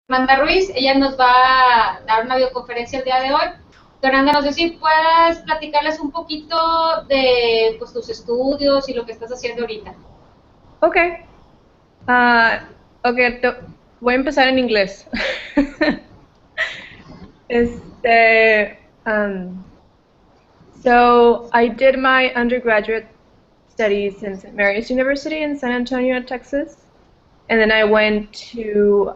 Fernanda Ruiz, ella nos va a dar una videoconferencia el día de hoy. Fernanda, no sé si puedes platicarles un poquito de pues, tus estudios y lo que estás haciendo ahorita. Okay. Okay, voy a empezar en inglés. Este, so I did my undergraduate studies in St. Mary's University in San Antonio, Texas. And then I went to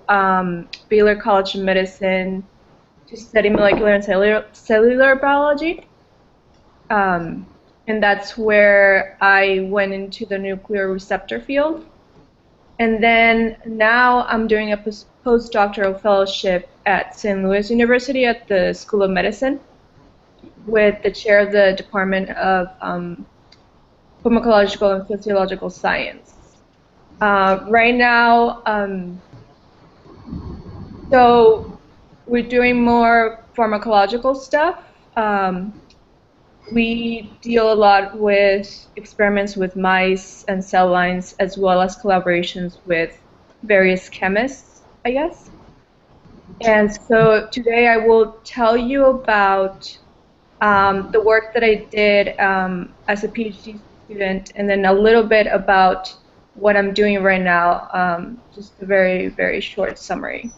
Baylor College of Medicine to study molecular and cellular biology. And that's where I went into the nuclear receptor field. And then now I'm doing a postdoctoral fellowship at St. Louis University at the School of Medicine with the chair of the Department of Pharmacological and Physiological Science. Right now, so we're doing more pharmacological stuff. We deal a lot with experiments with mice and cell lines, as well as collaborations with various chemists, I guess. And so today I will tell you about the work that I did as a PhD student, and then a little bit about what I'm doing right now, just a very, very short summary.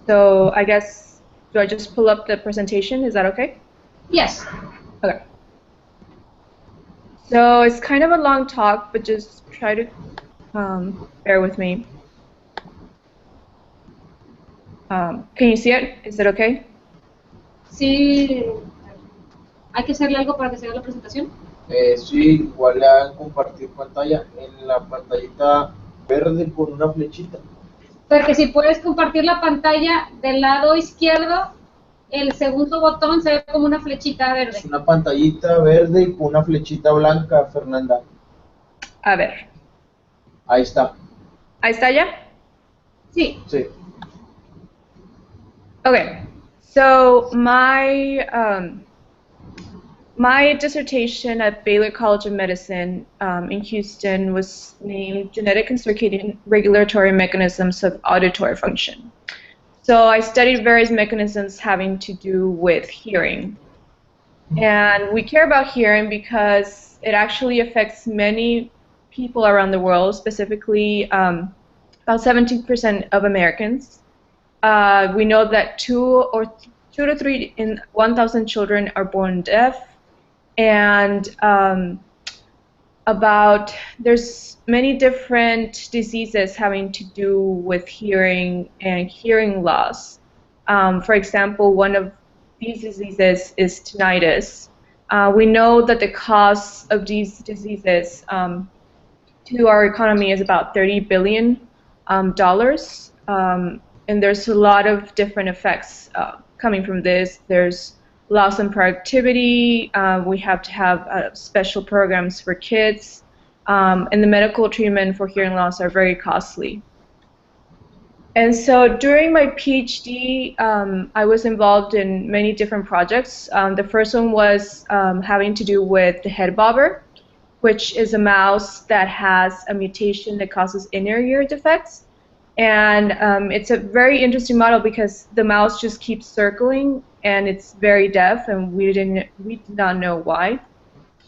So I guess, do I just pull up the presentation? Is that okay? Yes. Okay. So it's kind of a long talk, but just try to bear with me. Can you see it? Is it okay? Sí. ¿Hay que hacerle algo para que se vea la presentación? Sí, igual le hagan compartir pantalla en la pantallita verde con una flechita. Porque si puedes compartir la pantalla del lado izquierdo, el segundo botón se ve como una flechita verde. Es una pantallita verde y con una flechita blanca, Fernanda. A ver. Ahí está. ¿Ahí está ya? Sí. Sí. Okay. So my dissertation at Baylor College of Medicine in Houston was named Genetic and Circadian Regulatory Mechanisms of Auditory Function. So I studied various mechanisms having to do with hearing. And we care about hearing because it actually affects many people around the world, specifically about 17% of Americans. We know that 2 to 3 in 1,000 children are born deaf, and there's many different diseases having to do with hearing and hearing loss. For example, one of these diseases is tinnitus. We know that the cost of these diseases to our economy is about $30 billion. And there's a lot of different effects coming from this. There's loss in productivity. We have to have special programs for kids. And the medical treatment for hearing loss are very costly. And so during my PhD, I was involved in many different projects. The first one was having to do with the head bobber, which is a mouse that has a mutation that causes inner ear defects. And it's a very interesting model because the mouse just keeps circling and it's very deaf, and we did not know why.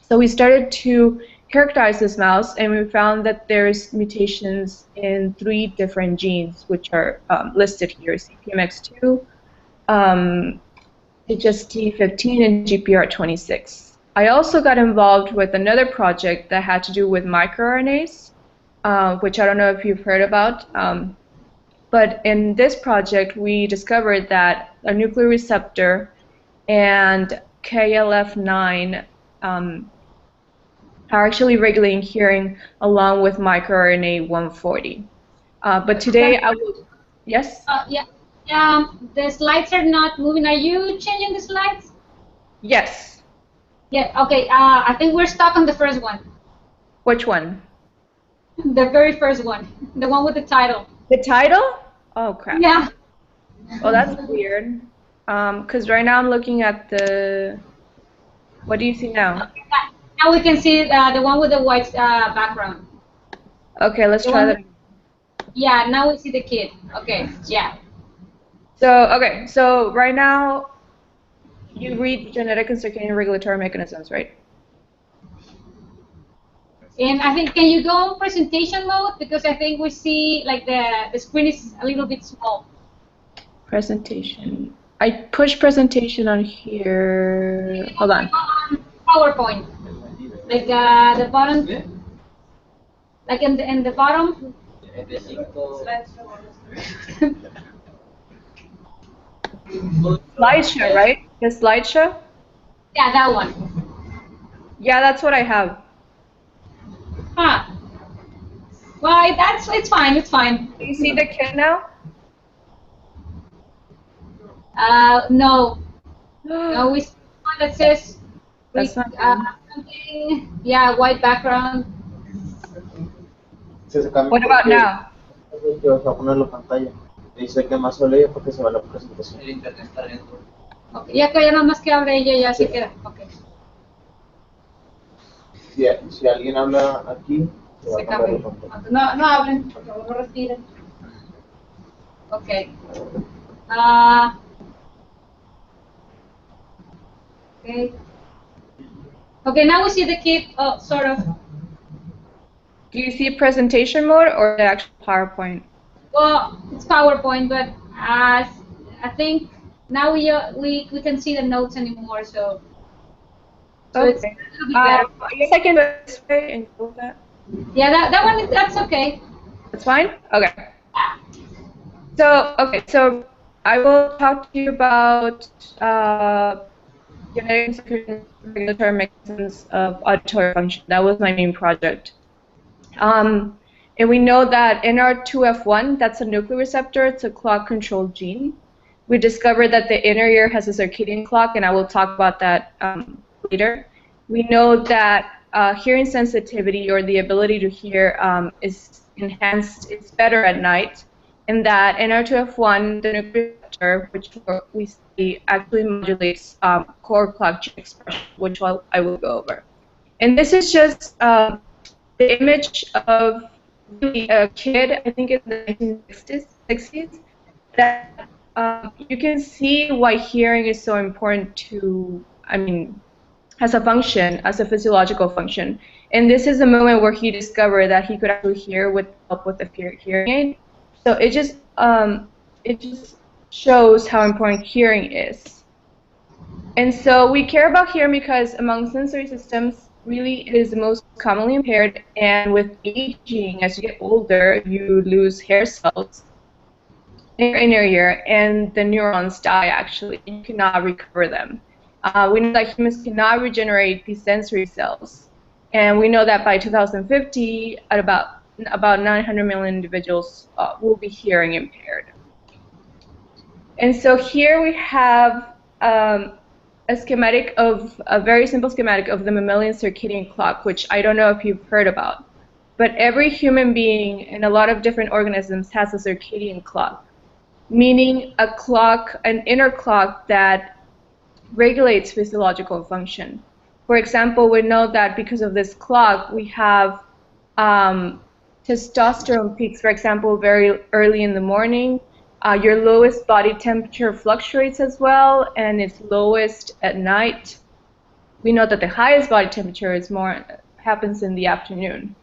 So we started to characterize this mouse, and we found that there's mutations in 3 different genes, which are listed here: CPMX2, HST15, and GPR26. I also got involved with another project that had to do with microRNAs, which I don't know if you've heard about. But in this project, we discovered that a nuclear receptor and KLF9 are actually regulating hearing along with microRNA 140. But today I will, yes? Yeah. The slides are not moving. Are you changing the slides? Yes. Yeah, okay. I think we're stuck on the first one. Which one? The very first one. The one with the title. The title? Oh, crap. Yeah. Oh, that's weird. Because right now I'm looking at the, what do you see now? Okay, now we can see the one with the white background. Okay, let's try that. Yeah, now we see the kid. Okay, yeah. So, okay, so right now you read genetic and circadian regulatory mechanisms, right? And I think, can you go presentation mode? Because I think we see like the screen is a little bit small. Presentation. I push presentation on here. Hold on. PowerPoint. Like the bottom, like in the bottom. Slideshow, right? The slideshow? Yeah, that one. Yeah, that's what I have. Huh. Well, it's fine. It's fine. Do you see the kit now? No. No, we see one that says That's not good. something. Yeah, white background. What about now? Que vas a poner la pantalla. Dice que más solo ella porque se va la presentación. El internet está lento. Okay. Ya que ya nada más que abre ella ya se queda. Okay. Si alguien habla aquí, se va a cambiar la pantalla. No hablen, por favor, no respiren. Okay. Okay. Okay, now we see the kit, sort of. Do you see presentation mode or the actual PowerPoint? Well, it's PowerPoint, but I think now we can see the notes anymore, so Okay. it's a little bit better. I guess I can do it this way and go with that. Yeah, that one, that's okay. That's fine? Okay. So I will talk to you about genetic and regulatory mechanisms of auditory function. That was my main project. And we know that NR2F1, that's a nuclear receptor, it's a clock-controlled gene. We discovered that the inner ear has a circadian clock, and I will talk about that later. We know that hearing sensitivity, or the ability to hear, is enhanced, it's better at night, and that NR2F1, the nuclear receptor, which we see actually modulates core clock gene expression, which I will go over. And this is just the image of a kid, I think in the 1960s, that you can see why hearing is so important to, as a function, as a physiological function. And this is the moment where he discovered that he could actually hear with help with the hearing aid. So it just shows how important hearing is. And so we care about hearing because among sensory systems, really it is the most commonly impaired, and with aging, as you get older, you lose hair cells in your inner ear, and the neurons die actually, and you cannot recover them. We know that humans cannot regenerate these sensory cells, and we know that by 2050, at about 900 million individuals will be hearing impaired. And so here we have a very simple schematic of the mammalian circadian clock, which I don't know if you've heard about. But every human being and a lot of different organisms has a circadian clock, meaning a clock, an inner clock that regulates physiological function. For example, we know that because of this clock, we have testosterone peaks, for example, very early in the morning. Your lowest body temperature fluctuates as well, and it's lowest at night. We know that the highest body temperature happens in the afternoon.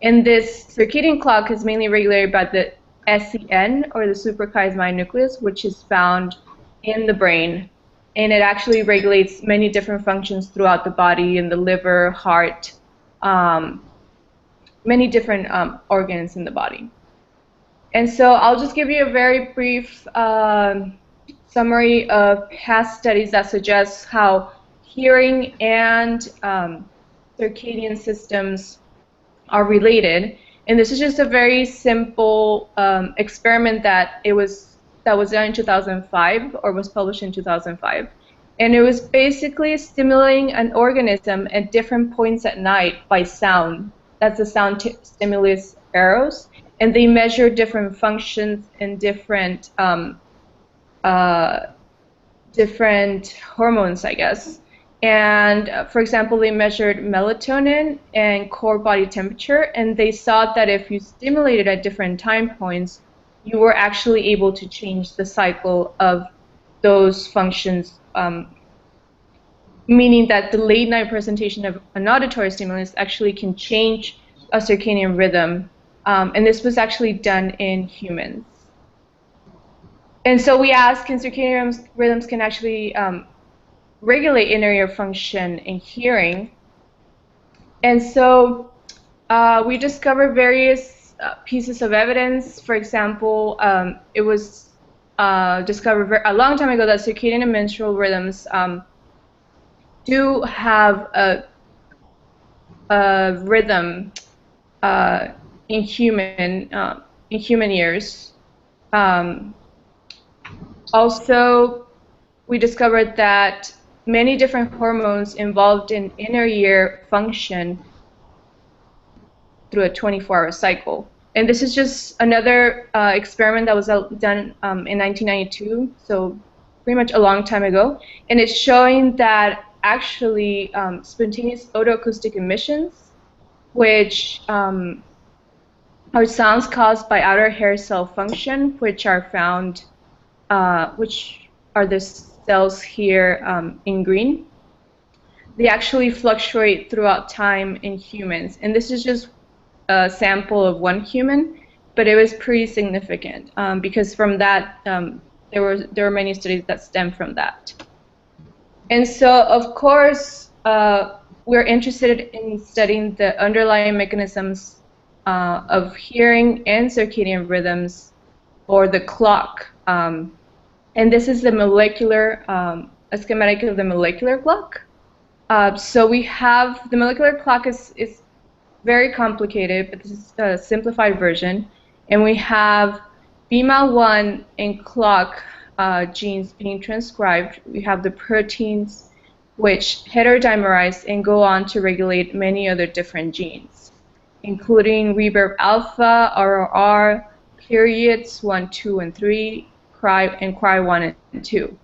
And this circadian clock is mainly regulated by the SCN, or the suprachiasmatic nucleus, which is found in the brain. And it actually regulates many different functions throughout the body, in the liver, heart, many different organs in the body. And so I'll just give you a very brief summary of past studies that suggest how hearing and circadian systems are related. And this is just a very simple experiment that was done in 2005, or was published in 2005. And it was basically stimulating an organism at different points at night by sound. That's the sound stimulus arrows. And they measure different functions and different hormones, I guess. And for example, they measured melatonin and core body temperature, and they saw that if you stimulated at different time points, you were actually able to change the cycle of those functions, meaning that the late night presentation of an auditory stimulus actually can change a circadian rhythm, and this was actually done in humans. And so we asked, can circadian rhythms can actually regulate inner ear function in hearing? And so we discovered various pieces of evidence. For example, it was discovered a long time ago that circadian and menstrual rhythms do have a rhythm in human ears. Also, we discovered that many different hormones involved in inner ear function through a 24-hour cycle. And this is just another experiment that was done in 1992, so pretty much a long time ago. And it's showing that actually spontaneous otoacoustic emissions, which are sounds caused by outer hair cell function, which are found, which are the cells here in green, they actually fluctuate throughout time in humans. And this is just a sample of one human, but it was pretty significant because from that, there were many studies that stem from that. And so, of course, we're interested in studying the underlying mechanisms of hearing and circadian rhythms, or the clock. And this is the molecular, a schematic of the molecular clock. So we have, the molecular clock is very complicated, but this is a simplified version. And we have BMAL1 and clock genes being transcribed. We have the proteins which heterodimerize and go on to regulate many other different genes, including reverb alpha, RRR, periods 1, 2, and 3, cry 1 and 2.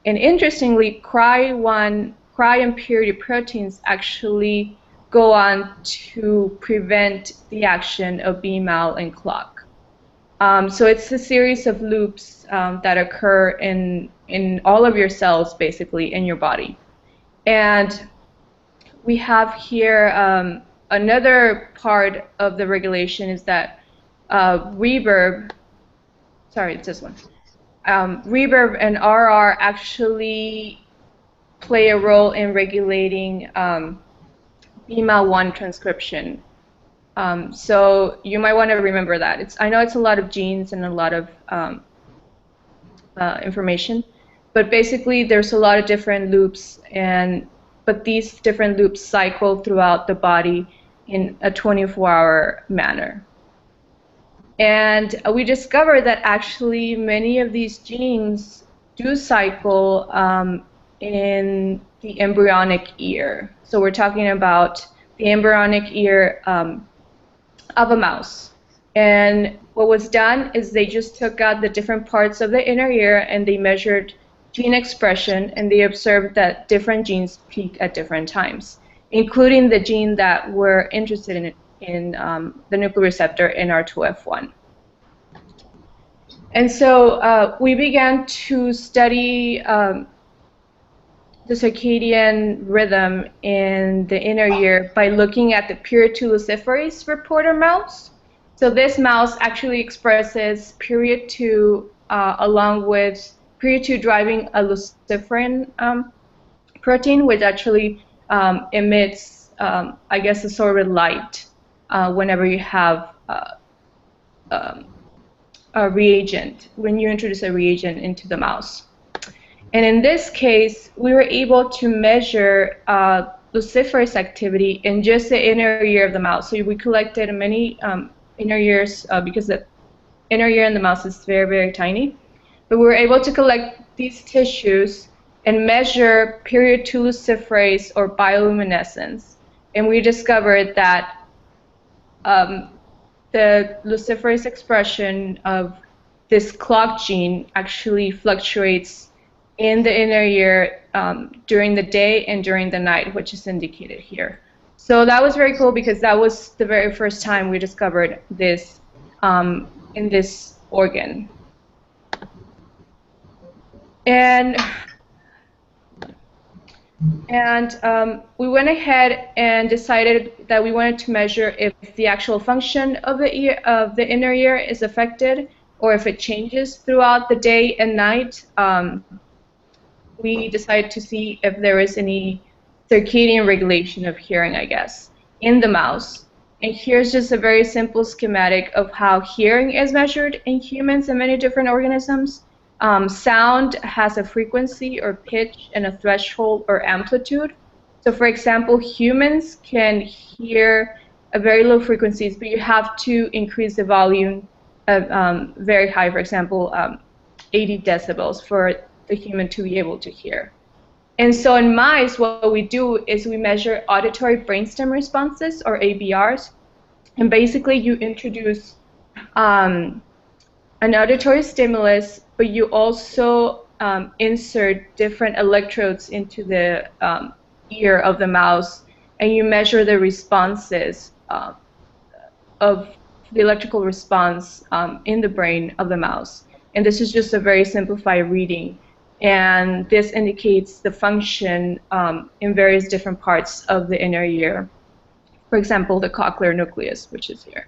And interestingly, cry and period proteins actually go on to prevent the action of BMAL and clock. So it's a series of loops that occur in all of your cells, basically, in your body. And we have here another part of the regulation is that reverb, sorry, it's this one. Reverb and RR actually play a role in regulating BMAL1 transcription. So you might want to remember that. I know it's a lot of genes and a lot of information, but basically there's a lot of different loops, but these different loops cycle throughout the body in a 24-hour manner. And we discovered that actually many of these genes do cycle in the embryonic ear. So we're talking about the embryonic ear of a mouse. And what was done is they just took out the different parts of the inner ear and they measured gene expression, and they observed that different genes peak at different times, including the gene that we're interested in the nuclear receptor NR2F1. And so we began to study the circadian rhythm in the inner ear by looking at the period 2 luciferase reporter mouse. So this mouse actually expresses period 2 along with period 2 driving a luciferin protein, which actually emits, I guess, a sort of light whenever you have a reagent, when you introduce a reagent into the mouse. And in this case, we were able to measure luciferase activity in just the inner ear of the mouse. So we collected many inner ears because the inner ear in the mouse is very, very tiny. But we were able to collect these tissues and measure period 2 luciferase or bioluminescence. And we discovered that the luciferase expression of this clock gene actually fluctuates in the inner ear during the day and during the night, which is indicated here. So that was very cool because that was the very first time we discovered this in this organ. And we went ahead and decided that we wanted to measure if the actual function of the inner ear is affected, or if it changes throughout the day and night. We decided to see if there is any circadian regulation of hearing, I guess, in the mouse. And here's just a very simple schematic of how hearing is measured in humans and many different organisms. Sound has a frequency or pitch and a threshold or amplitude. So for example, humans can hear at very low frequencies, but you have to increase the volume of very high, for example, 80 decibels for the human to be able to hear. And so in mice, what we do is we measure auditory brainstem responses, or ABRs. And basically, you introduce an auditory stimulus, but you also insert different electrodes into the ear of the mouse, and you measure the responses of the electrical response in the brain of the mouse. And this is just a very simplified reading. And this indicates the function in various different parts of the inner ear. For example, the cochlear nucleus, which is here.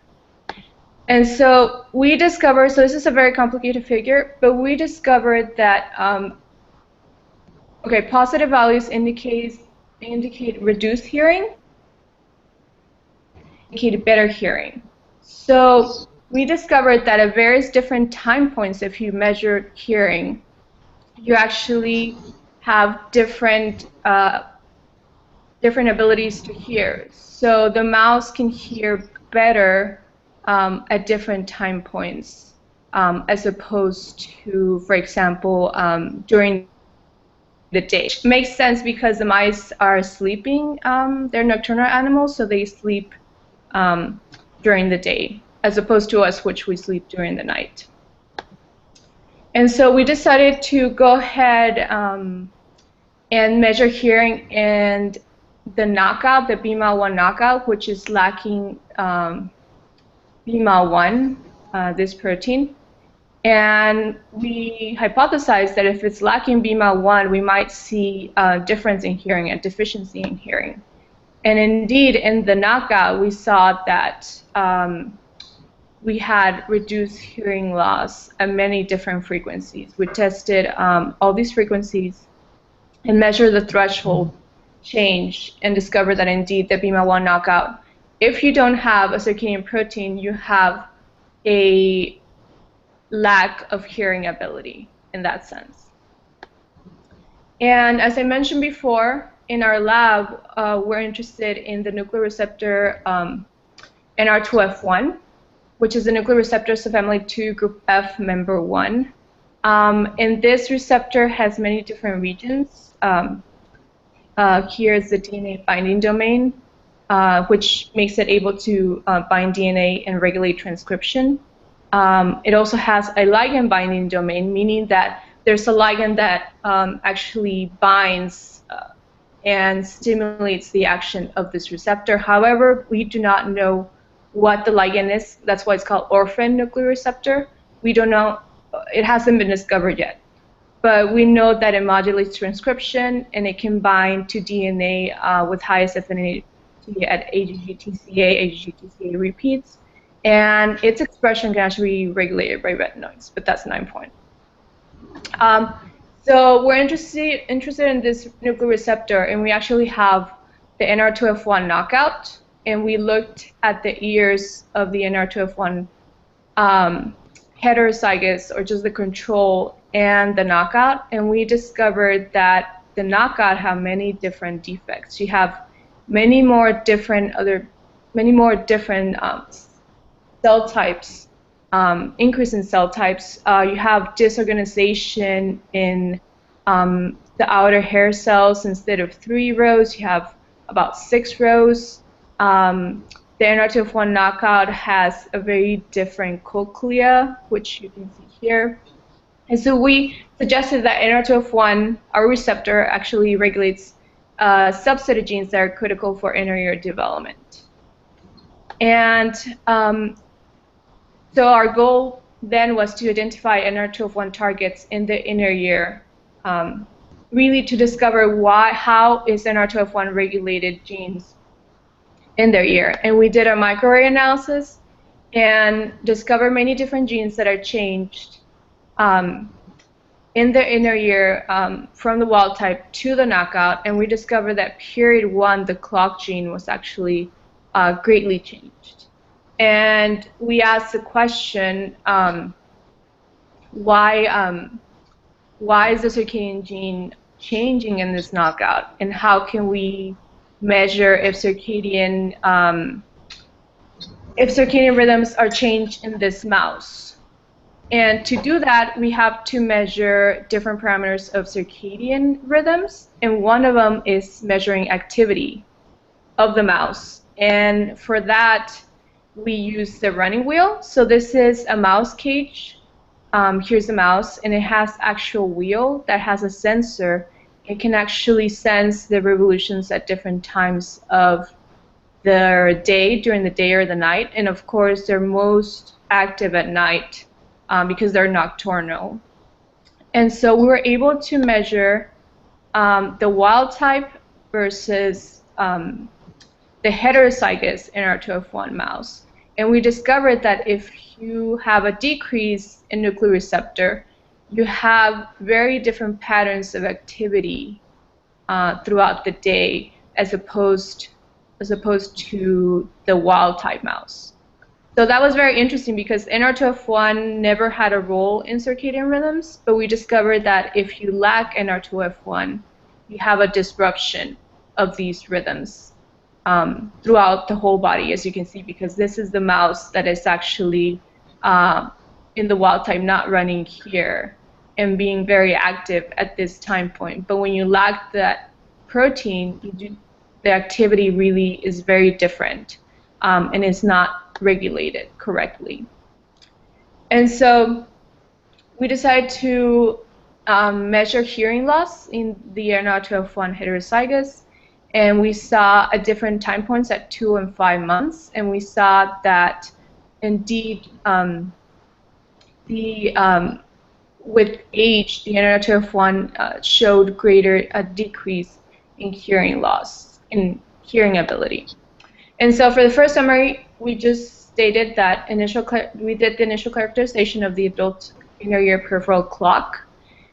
And so we discovered, so this is a very complicated figure, but we discovered that, okay, positive values indicate reduced hearing, indicate better hearing. So we discovered that at various different time points, if you measure hearing, you actually have different abilities to hear. So the mouse can hear better at different time points, as opposed to, for example, during the day. It makes sense because the mice are sleeping. They're nocturnal animals, so they sleep during the day, as opposed to us, which we sleep during the night. And so we decided to go ahead and measure hearing in the knockout, the BMAL1 knockout, which is lacking BMAL1, this protein. And we hypothesized that if it's lacking BMAL1, we might see a difference in hearing, a deficiency in hearing. And indeed, in the knockout, we saw that we had reduced hearing loss at many different frequencies. We tested all these frequencies and measured the threshold change and discovered that indeed the BMAL1 knockout, if you don't have a circadian protein, you have a lack of hearing ability in that sense. And as I mentioned before, in our lab, we're interested in the nuclear receptor NR2F1, which is the nuclear receptor subfamily 2, group F, member 1. And this receptor has many different regions. Here is the DNA binding domain, which makes it able to bind DNA and regulate transcription. It also has a ligand binding domain, meaning that there's a ligand that actually binds and stimulates the action of this receptor. However, we do not know what the ligand is. That's why it's called orphan nuclear receptor. We don't know. It hasn't been discovered yet. But we know that it modulates transcription, and it can bind to DNA with highest affinity at AGG-TCA repeats. And its expression can actually be regulated by retinoids, but that's 9 point. So we're interested in this nuclear receptor, and we actually have the NR2F1 knockout, and we looked at the ears of the NR2F1 heterozygous, or just the control, and the knockout, and we discovered that the knockout have many different defects. You have many more different cell types, increase in cell types. You have disorganization in the outer hair cells. Instead of 3 rows, you have about 6 rows. The NR2F1 knockout has a very different cochlea, which you can see here. And so we suggested that NR2F1, our receptor, actually regulates a subset of genes that are critical for inner ear development. And so our goal then was to identify NR2F1 targets in the inner ear, really to discover how is NR2F1 regulated genes in their ear. And we did a microarray analysis and discovered many different genes that are changed in the inner ear from the wild type to the knockout, and we discovered that period 1, the clock gene, was actually greatly changed. And we asked the question, why is the circadian gene changing in this knockout, and how can we measure if circadian rhythms are changed in this mouse? And to do that, we have to measure different parameters of circadian rhythms, and one of them is measuring activity of the mouse. And for that, we use the running wheel. So this is a mouse cage. Here's a mouse, and it has actual wheel that has a sensor. It can actually sense the revolutions at different times of the day, during the day or the night. And of course, they're most active at night because they're nocturnal. And so we were able to measure the wild type versus the heterozygous NR2F1 mouse. And we discovered that if you have a decrease in nuclear receptor, you have very different patterns of activity throughout the day as opposed to the wild type mouse. So that was very interesting because NR2F1 never had a role in circadian rhythms, but we discovered that if you lack NR2F1, you have a disruption of these rhythms throughout the whole body, as you can see, because this is the mouse that is actually in the wild type, not running here and being very active at this time point. But when you lack that protein, the activity really is very different and is not regulated correctly. And so we decided to measure hearing loss in the NR2F1 heterozygous, and we saw at different time points at 2 and 5 months, and we saw that indeed with age, the NR2F1 showed greater decrease in hearing loss, in hearing ability. And so for the first summary, we just stated that we did the initial characterization of the adult inner ear peripheral clock.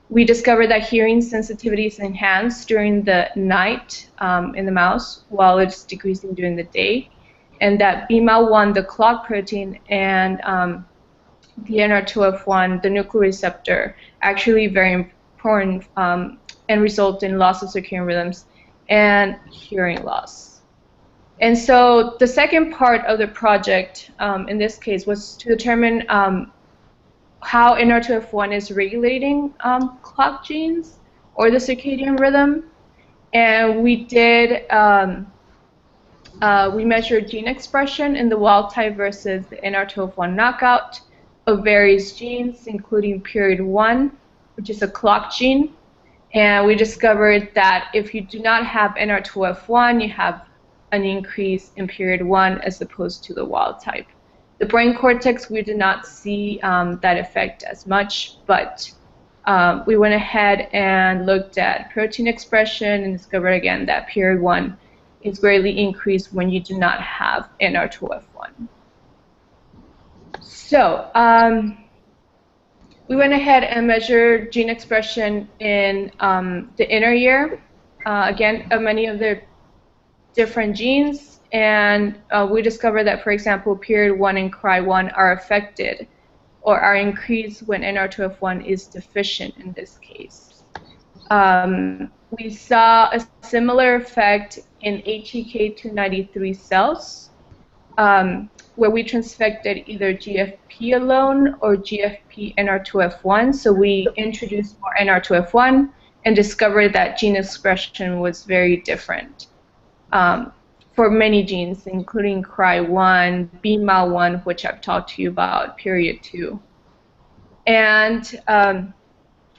We discovered that hearing sensitivity is enhanced during the night in the mouse while it's decreasing during the day, and that BMAL1, the clock protein, and the NR2F1, the nuclear receptor, actually very important and result in loss of circadian rhythms and hearing loss. And so the second part of the project in this case was to determine how NR2F1 is regulating clock genes or the circadian rhythm. And we did, we measured gene expression in the wild type versus the NR2F1 knockout of various genes, including period 1, which is a clock gene. And we discovered that if you do not have NR2F1, you have an increase in period 1 as opposed to the wild type. The brain cortex, we did not see that effect as much, but we went ahead and looked at protein expression and discovered again that period 1 is greatly increased when you do not have NR2F1. So we went ahead and measured gene expression in the inner ear, again, of many of the different genes, and we discovered that, for example, period 1 and CRY1 are affected or are increased when NR2F1 is deficient in this case. We saw a similar effect in HEK293 cells, where we transfected either GFP alone or GFP NR2F1. So we introduced more NR2F1 and discovered that gene expression was very different for many genes, including CRY1, BMAL1, which I've talked to you about, period 2. And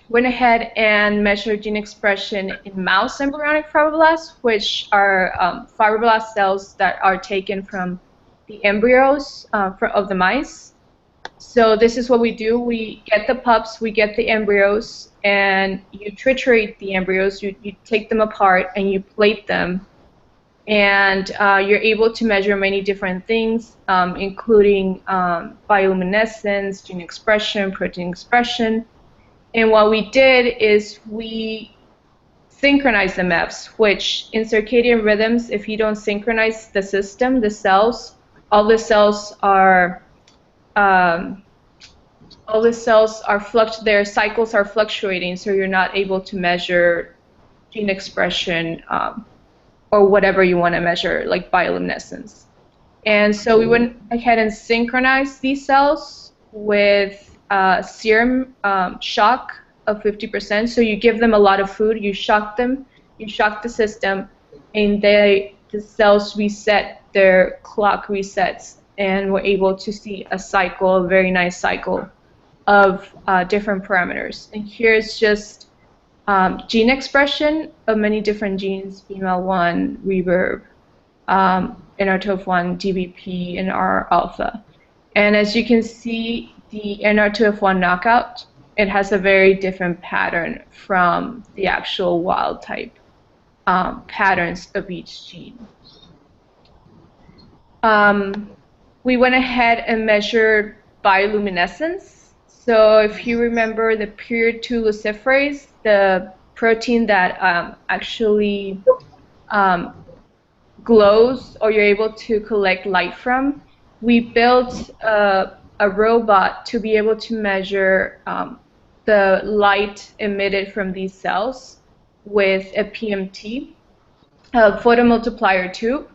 went ahead and measured gene expression in mouse embryonic fibroblasts, which are fibroblast cells that are taken from the embryos of the mice. So this is what we do. We get the pups, we get the embryos, and you triturate the embryos. You take them apart and you plate them. And you're able to measure many different things, including bioluminescence, gene expression, protein expression. And what we did is we synchronized the MEFs, which in circadian rhythms, if you don't synchronize the system, the cells, all the cells are um, their cycles are fluctuating, so you're not able to measure gene expression or whatever you want to measure, like bioluminescence. And so we went ahead and synchronized these cells with serum shock of 50%. So you give them a lot of food, you shock them, you shock the system, and the cells reset, their clock resets, and we're able to see a cycle, a very nice cycle of different parameters. And here's just gene expression of many different genes, BMAL1, reverb, NR2F1, DBP, and R alpha. And as you can see, the NR2F1 knockout, it has a very different pattern from the actual wild type patterns of each gene. We went ahead and measured bioluminescence. So if you remember the period 2 luciferase, the protein that actually glows or you're able to collect light from, we built a robot to be able to measure the light emitted from these cells with a PMT, a photomultiplier tube.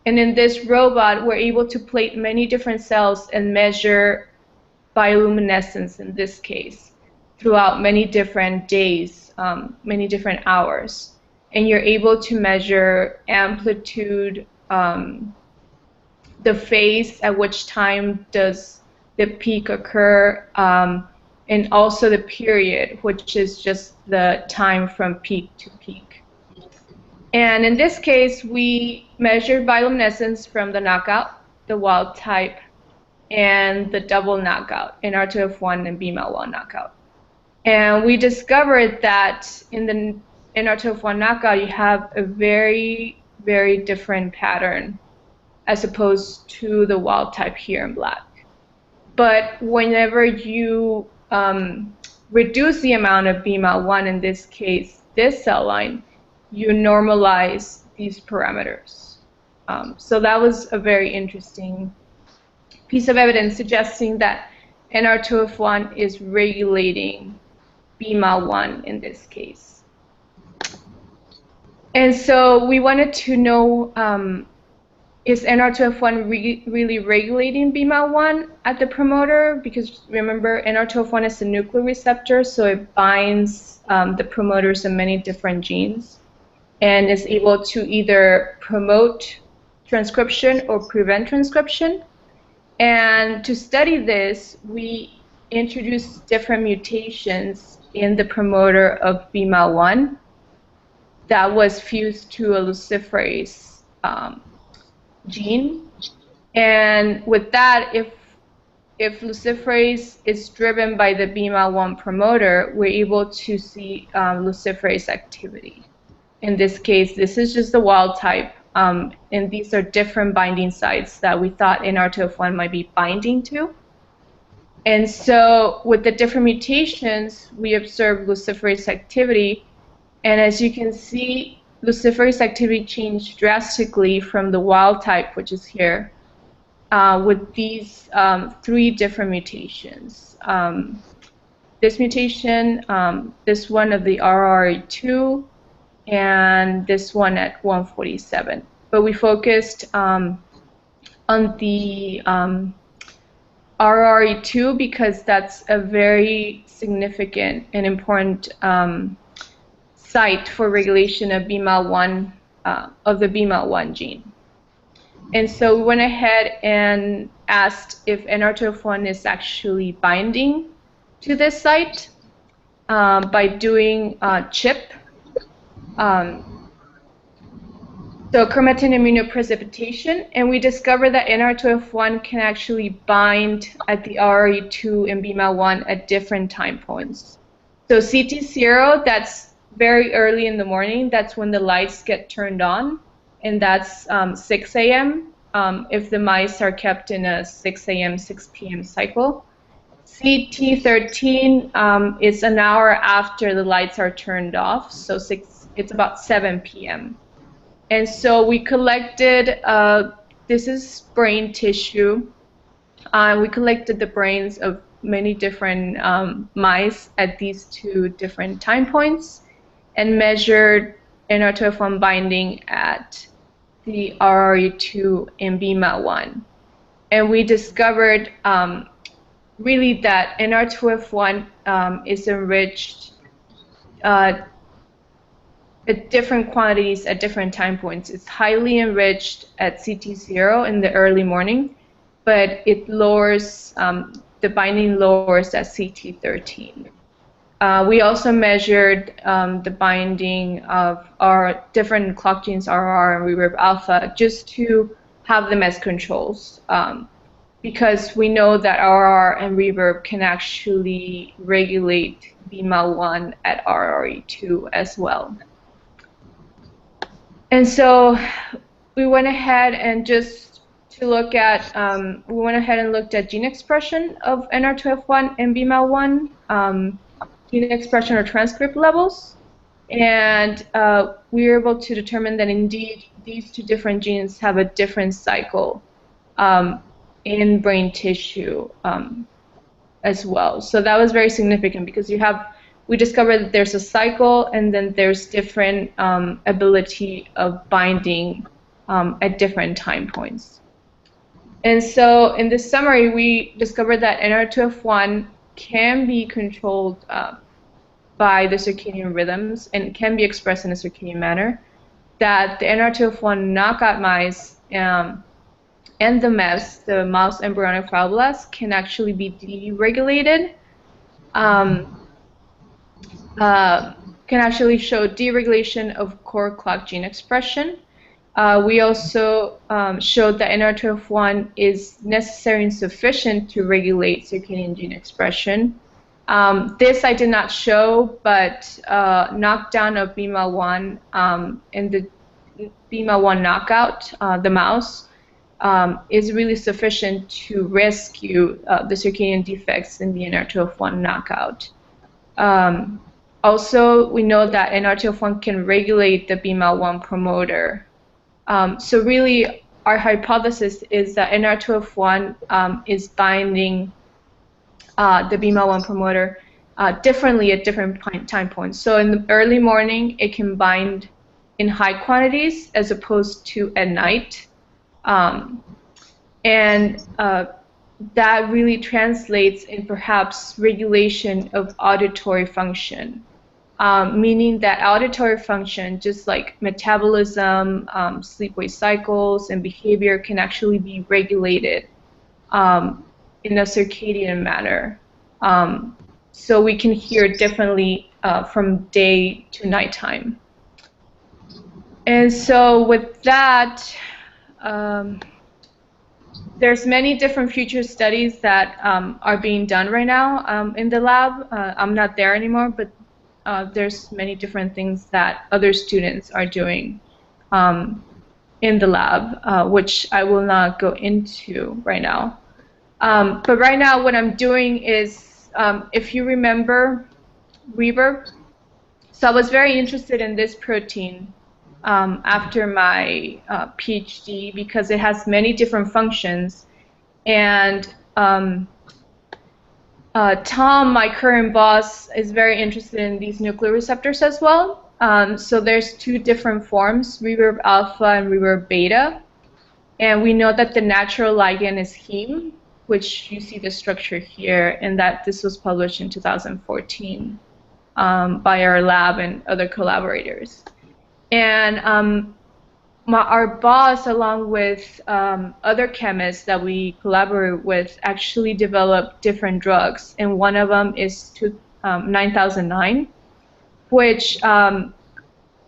And in this robot, we're able to plate many different cells and measure bioluminescence in this case throughout many different days, many different hours. And you're able to measure amplitude, the phase at which time does the peak occur, and also the period, which is just the time from peak to peak. And in this case, we measured bioluminescence from the knockout, the wild type, and the double knockout, NR2F1 and BMAL1 knockout. And we discovered that in the NR2F1 knockout, you have a very, very different pattern as opposed to the wild type here in black. But whenever you reduce the amount of BMAL1, in this case, this cell line, you normalize these parameters. So that was a very interesting piece of evidence suggesting that NR2F1 is regulating BMAL1 in this case. And so we wanted to know, is NR2F1 really regulating BMAL1 at the promoter? Because remember, NR2F1 is a nuclear receptor, so it binds the promoters of many different genes and is able to either promote transcription or prevent transcription. And to study this, we introduced different mutations in the promoter of BMAL1 that was fused to a luciferase gene. And with that, if luciferase is driven by the BMAL1 promoter, we're able to see luciferase activity. In this case, this is just the wild type, and these are different binding sites that we thought NR2F1 might be binding to. And so with the different mutations, we observed luciferase activity. And as you can see, luciferase activity changed drastically from the wild type, which is here, with these 3 different mutations. This mutation, this one of the RRE2, and this one at 147. But we focused on the RRE2 because that's a very significant and important site for regulation of BMAL1, of the BMAL1 gene. And so we went ahead and asked if NR2F1 is actually binding to this site by doing CHIP. So chromatin immunoprecipitation, and we discovered that NR2F1 can actually bind at the RRE2 and BMAL1 at different time points. So CT0, that's very early in the morning. That's when the lights get turned on, and that's 6 a.m. If the mice are kept in a 6 a.m., 6 p.m. cycle. CT13 is an hour after the lights are turned off, so it's about 7 p.m. And so we collected, this is brain tissue. We collected the brains of many different mice at these two different time points and measured NR2F1 binding at the RRE2 and BMAL1. And we discovered really that NR2F1 is enriched at different quantities at different time points. It's highly enriched at CT0 in the early morning, but it lowers, the binding lowers at CT13. We also measured the binding of our different clock genes, RR and reverb alpha, just to have them as controls. Because we know that RR and reverb can actually regulate BMAL1 at RRE2 as well. And so we went ahead and just to look at, we went ahead and looked at gene expression of NR2F1 and BMAL1, gene expression or transcript levels. And we were able to determine that indeed these two different genes have a different cycle in brain tissue as well. So that was very significant because we discovered that there's a cycle and then there's different ability of binding at different time points. And so in this summary, we discovered that NR2F1 can be controlled by the circadian rhythms and can be expressed in a circadian manner, that the NR2F1 knockout mice and the MEFs, the mouse embryonic fibroblasts, can actually be deregulated, can actually show deregulation of core clock gene expression. We also showed that NR2F1 is necessary and sufficient to regulate circadian gene expression. This I did not show, but knockdown of BMAL1 and the BMAL1 knockout, the mouse, is really sufficient to rescue the circadian defects in the NR2F1 knockout. Also, we know that NR2F1 can regulate the BMAL1 promoter. So really, our hypothesis is that NR2F1 is binding the BMAL1 promoter differently at different time points. So in the early morning, it can bind in high quantities as opposed to at night. That really translates in perhaps regulation of auditory function, meaning that auditory function, just like metabolism, sleep-wake cycles, and behavior, can actually be regulated in a circadian manner. So we can hear differently from day to nighttime. And so with that, there's many different future studies that are being done right now in the lab. I'm not there anymore, but there's many different things that other students are doing in the lab, which I will not go into right now. But right now what I'm doing is, if you remember reverb, so I was very interested in this protein after my PhD because it has many different functions. And Tom, my current boss, is very interested in these nuclear receptors as well. So there's two different forms, reverb alpha and reverb beta. And we know that the natural ligand is heme, which you see the structure here, and that this was published in 2014 by our lab and other collaborators. And our boss, along with other chemists that we collaborate with, actually developed different drugs. And one of them is 9009, which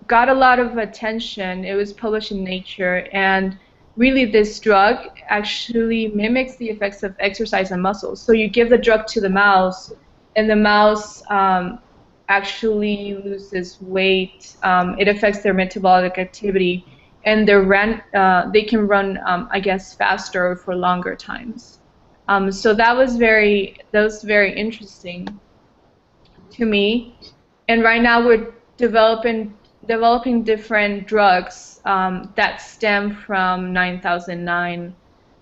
got a lot of attention. It was published in Nature, and really this drug actually mimics the effects of exercise on muscles. So you give the drug to the mouse, and the mouse actually loses weight. It affects their metabolic activity, and they can run, I guess, faster for longer times. So that was very interesting to me. And right now we're developing different drugs that stem from 9009.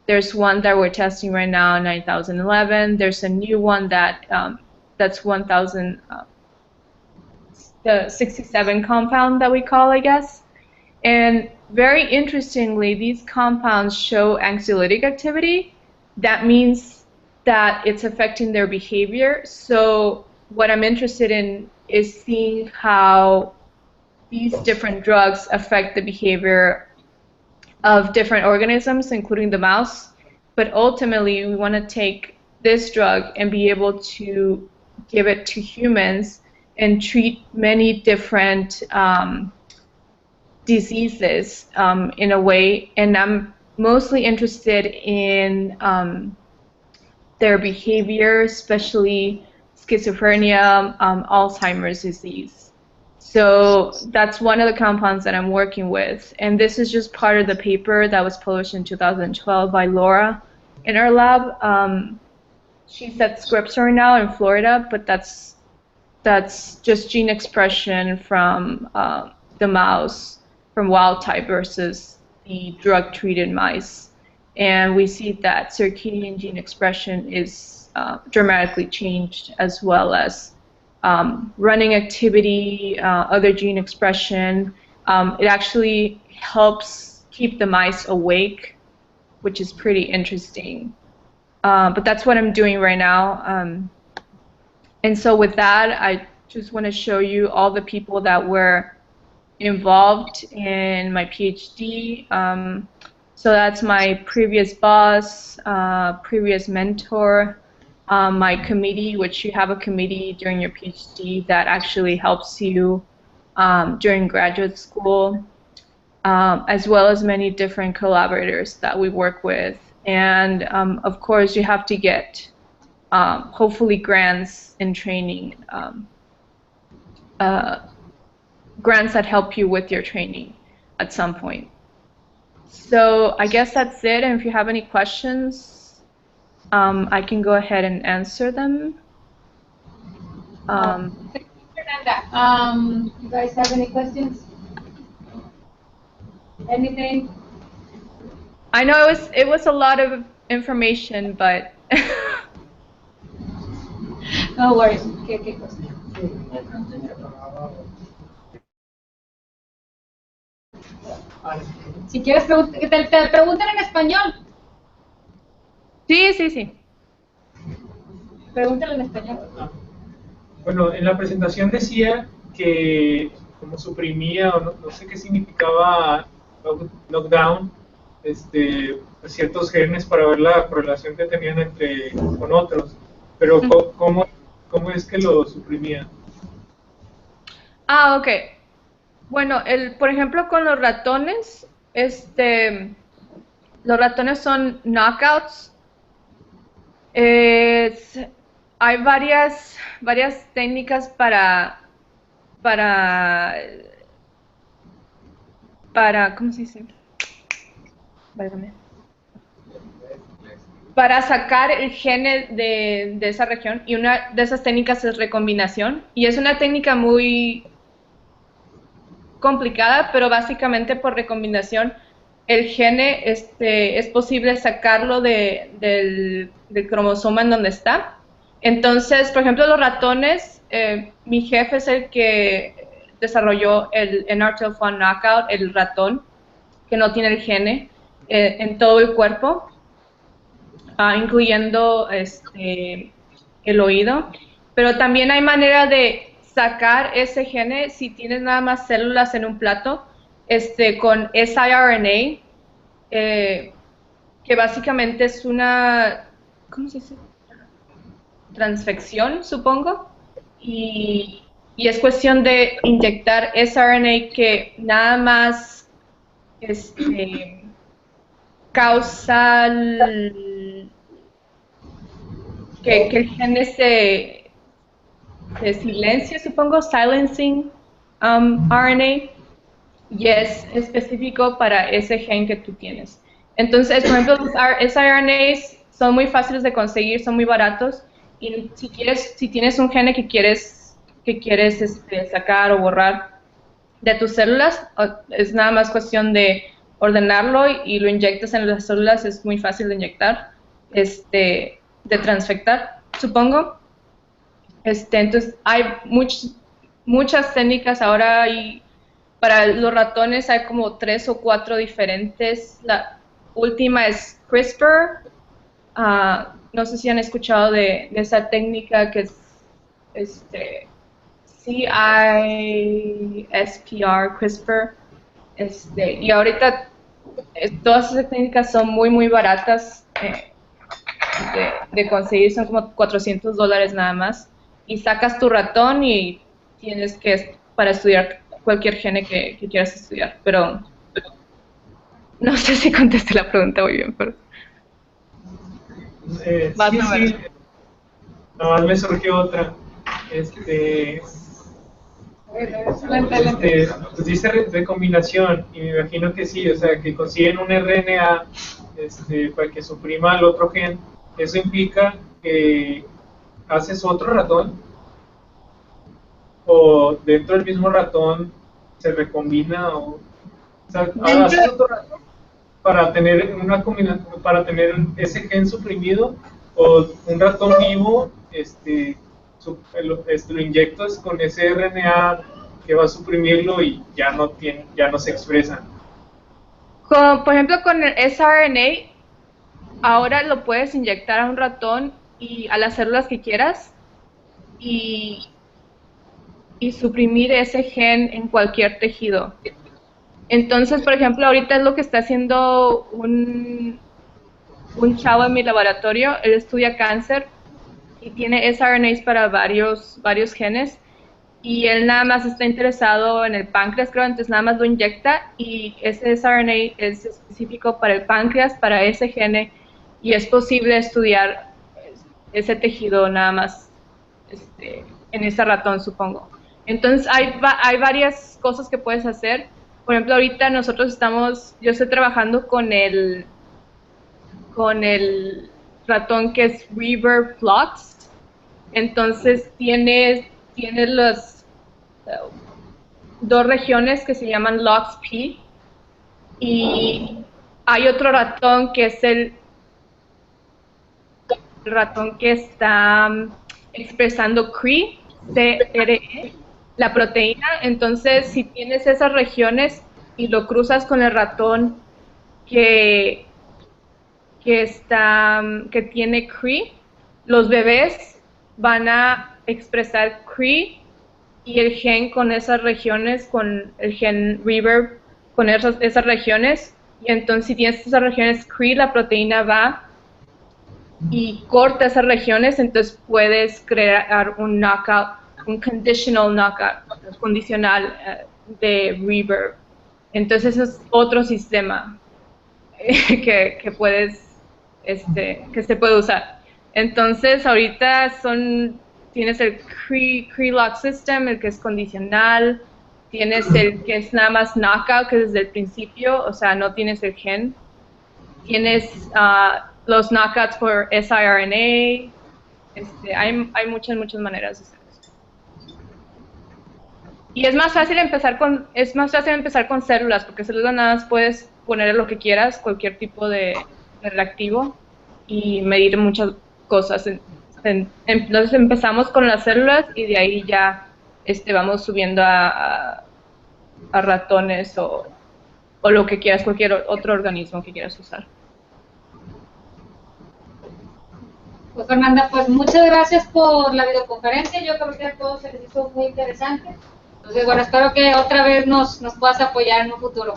There's one that we're testing right now, 9011. There's a new one that's 1067 compound that we call, I guess. And very interestingly, these compounds show anxiolytic activity. That means that it's affecting their behavior. So what I'm interested in is seeing how these different drugs affect the behavior of different organisms, including the mouse. But ultimately, we want to take this drug and be able to give it to humans and treat many different diseases in a way. And I'm mostly interested in their behavior, especially schizophrenia, Alzheimer's disease. So that's one of the compounds that I'm working with. And this is just part of the paper that was published in 2012 by Laura in our lab. She's at Scripps right now in Florida, but that's just gene expression from the mouse, from wild type versus the drug-treated mice. And we see that circadian gene expression is dramatically changed, as well as running activity, other gene expression. It actually helps keep the mice awake, which is pretty interesting. But that's what I'm doing right now. And so with that, I just want to show you all the people that were involved in my PhD. So that's my previous boss, previous mentor, my committee, which you have a committee during your PhD that actually helps you during graduate school, as well as many different collaborators that we work with. And of course, you have to get hopefully grants and training, grants that help you with your training at some point. So I guess that's it. And if you have any questions, I can go ahead and answer them. Thank you, Fernanda. You guys have any questions? Anything? I know it was a lot of information, but No worries. ¿Qué cosa? Si quieres, te preguntan en español. sí. Pregúntale en español. Bueno, en la presentación decía que como suprimía o no sé qué significaba knockdown ciertos genes para ver la correlación que tenían con otros, pero ¿cómo es que lo suprimía? Ok. Bueno, por ejemplo, con los ratones, los ratones son knockouts. Hay varias técnicas para ¿cómo se dice? Válgame. Para sacar el gene de esa región, y una de esas técnicas es recombinación, y es una técnica muy complicada, pero básicamente por recombinación el gene es posible sacarlo del cromosoma en donde está. Entonces, por ejemplo, los ratones, mi jefe es el que desarrolló el NR2F1 knockout, el ratón que no tiene el gene en todo el cuerpo, incluyendo el oído. Pero también hay manera de sacar ese gene si tienes nada más células en un plato, con siRNA, que básicamente es una, ¿cómo se dice? Transfección, supongo, y y es cuestión de inyectar sRNA que nada más causa que el gen se silencia, supongo, silencing RNA, y es específico para ese gen que tú tienes. Entonces, por ejemplo, los sRNAs son muy fáciles de conseguir, son muy baratos, y si tienes un gen que quieres sacar o borrar de tus células, es nada más cuestión de ordenarlo y lo inyectas en las células, es muy fácil de inyectar, de transfectar, supongo. Entonces hay muchas técnicas ahora, y para los ratones hay como 3 o 4 diferentes. La última es CRISPR. No sé si han escuchado de esa técnica que es CRISPR, CRISPR. Y ahorita todas esas técnicas son muy, muy baratas de conseguir, son como $400 nada más. Y sacas tu ratón y tienes para estudiar cualquier gene que quieras estudiar. Pero no sé si contesté la pregunta muy bien, pero... sí, nada más me surgió otra. Pues dice recombinación, y me imagino que sí, o sea, que consiguen un RNA para que suprima al otro gen. Eso implica que haces otro ratón, o dentro del mismo ratón se recombina, o sea, haces otro ratón para tener para tener ese gen suprimido, o un ratón vivo, lo inyectas con ese RNA que va a suprimirlo y ya no se expresa. Por ejemplo, con el sRNA, ahora lo puedes inyectar a un ratón y a las células que quieras y suprimir ese gen en cualquier tejido. Entonces, por ejemplo, ahorita es lo que está haciendo un chavo en mi laboratorio. Él estudia cáncer y tiene sRNAs para varios genes, y él nada más está interesado en el páncreas, creo, entonces nada más lo inyecta y ese sRNA es específico para el páncreas, para ese gene, y es posible estudiar ese tejido nada más en ese ratón, supongo. Entonces hay varias cosas que puedes hacer. Por ejemplo, ahorita yo estoy trabajando con el ratón que es Reverb Flux. Entonces tiene las 2 regiones que se llaman LOXP, y hay otro ratón que es el ratón que está expresando CRE, la proteína. Entonces, si tienes esas regiones y lo cruzas con el ratón que tiene CRE, los bebés van a expresar CRE y el gen con esas regiones, con el gen Reverb, con esas regiones. Y entonces, si tienes esas regiones CRE, la proteína va y corta esas regiones, entonces puedes crear un knockout, un conditional knockout, condicional de Reverb. Entonces, eso es otro sistema que se puede usar. Entonces, ahorita tienes el CRE-LOCK system, el que es condicional, tienes el que es nada más knockout, que es desde el principio, o sea, no tienes el gen. Tienes los knockouts por siRNA. Hay muchas maneras de hacer eso. Y es más fácil empezar con células, porque células nada más puedes poner lo que quieras, cualquier tipo de reactivo, y medir muchas cosas. Entonces empezamos con las células y de ahí ya vamos subiendo a ratones o lo que quieras, cualquier otro organismo que quieras usar. Pues Fernanda, pues muchas gracias por la videoconferencia. Yo creo que a todos se les hizo muy interesante. Entonces, bueno, espero que otra vez nos puedas apoyar en un futuro.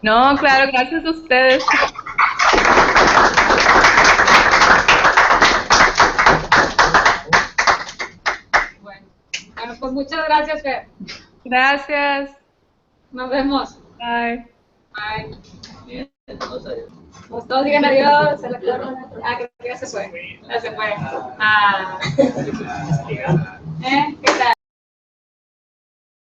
No, claro, gracias a ustedes. Bueno, pues Pues muchas gracias, Fer. Gracias. Nos vemos. Bye. Bye. Bien, vamos a ver. Pues todos digan adiós. Creo que ya se fue. Ya se fue. Ah. ¿Qué tal?